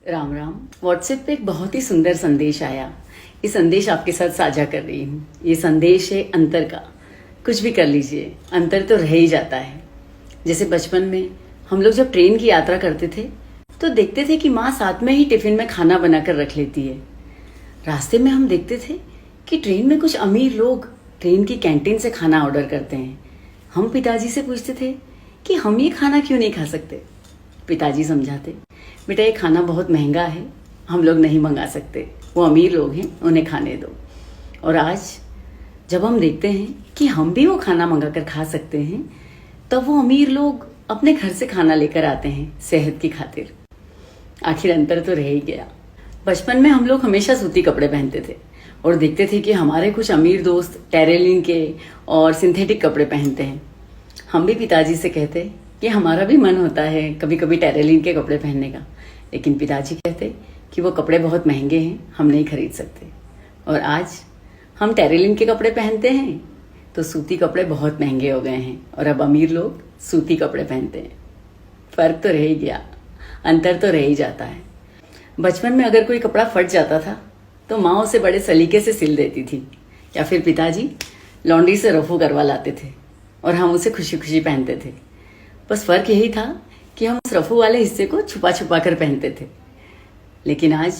Ram Ram. WhatsApp पे एक बहुत ही सुंदर संदेश आया। ये संदेश आपके साथ साझा कर रही हूँ। ये संदेश है अंतर का। कुछ भी कर लीजिए, अंतर तो रह ही जाता है। जैसे बचपन में हम लोग जब ट्रेन की यात्रा करते थे तो देखते थे कि माँ साथ में ही टिफिन में खाना बनाकर रख लेती है। रास्ते में हम देखते थे कि ट्रेन में कुछ अमीर लोग ट्रेन की कैंटीन से खाना ऑर्डर करते हैं। हम पिताजी से पूछते थे कि हम ये खाना क्यों नहीं खा सकते। पिताजी समझाते, बेटा ये खाना बहुत महंगा है, हम लोग नहीं मंगा सकते, वो अमीर लोग हैं, उन्हें खाने दो। और आज जब हम देखते हैं कि हम भी वो खाना मंगा कर खा सकते हैं, तब वो अमीर लोग अपने घर से खाना लेकर आते हैं सेहत की खातिर। आखिर अंतर तो रह ही गया। बचपन में हम लोग हमेशा सूती कपड़े पहनते थे और देखते थे कि हमारे कुछ अमीर दोस्त टेरेलिन के और सिंथेटिक कपड़े पहनते हैं। हम भी पिताजी से कहते कि हमारा भी मन होता है कभी कभी टेरेलिन के कपड़े पहनने का, लेकिन पिताजी कहते कि वो कपड़े बहुत महंगे हैं, हम नहीं खरीद सकते। और आज हम टेरेलिन के कपड़े पहनते हैं तो सूती कपड़े बहुत महंगे हो गए हैं और अब अमीर लोग सूती कपड़े पहनते हैं। फर्क तो रह ही गया, अंतर तो रह ही जाता है। बचपन में अगर कोई कपड़ा फट जाता था तो माँ उसे बड़े सलीके से सिल देती थी, या फिर पिताजी लॉन्ड्री से रफू करवा लाते थे और हम उसे खुशी खुशी पहनते थे। बस फर्क यही था कि हम उस रफू वाले हिस्से को छुपा छुपा कर पहनते थे। लेकिन आज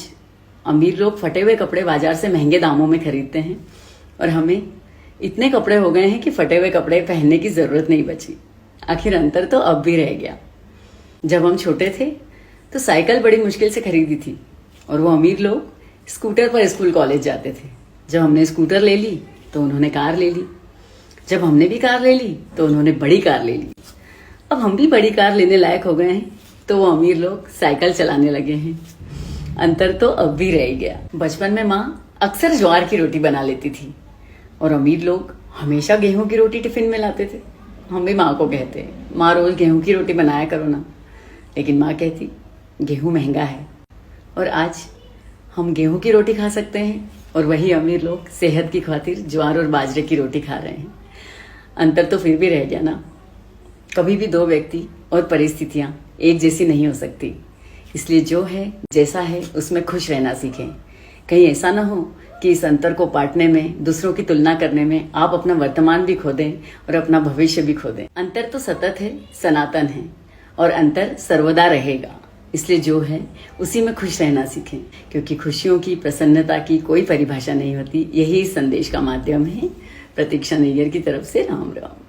अमीर लोग फटे हुए कपड़े बाजार से महंगे दामों में खरीदते हैं और हमें इतने कपड़े हो गए हैं कि फटे हुए कपड़े पहनने की जरूरत नहीं बची। आखिर अंतर तो अब भी रह गया। जब हम छोटे थे तो साइकिल बड़ी मुश्किल से खरीदी थी और वो अमीर लोग स्कूटर पर स्कूल कॉलेज जाते थे। जब हमने स्कूटर ले ली तो उन्होंने कार ले ली, जब हमने भी कार ले ली तो उन्होंने बड़ी कार ले ली। अब हम भी बड़ी कार लेने लायक हो गए हैं तो वो अमीर लोग साइकिल चलाने लगे हैं। अंतर तो अब भी रह गया। बचपन में माँ अक्सर ज्वार की रोटी बना लेती थी और अमीर लोग हमेशा गेहूं की रोटी टिफिन में लाते थे। हम भी माँ को कहते, माँ रोज गेहूं की रोटी बनाया करो ना, लेकिन माँ कहती गेहूं महंगा है। और आज हम गेहूं की रोटी खा सकते हैं और वही अमीर लोग सेहत की खातिर ज्वार और बाजरे की रोटी खा रहे हैं। अंतर तो फिर भी रह गया ना। कभी भी दो व्यक्ति और परिस्थितियां एक जैसी नहीं हो सकती, इसलिए जो है जैसा है उसमें खुश रहना सीखें। कहीं ऐसा ना हो कि इस अंतर को पाटने में, दूसरों की तुलना करने में आप अपना वर्तमान भी खो दें और अपना भविष्य भी खो दें। अंतर तो सतत है, सनातन है और अंतर सर्वदा रहेगा। इसलिए जो है उसी में खुश रहना सीखें, क्योंकि खुशियों की, प्रसन्नता की कोई परिभाषा नहीं होती। यही इस संदेश का माध्यम है। प्रतीक्षा नैयर की तरफ से राम राम।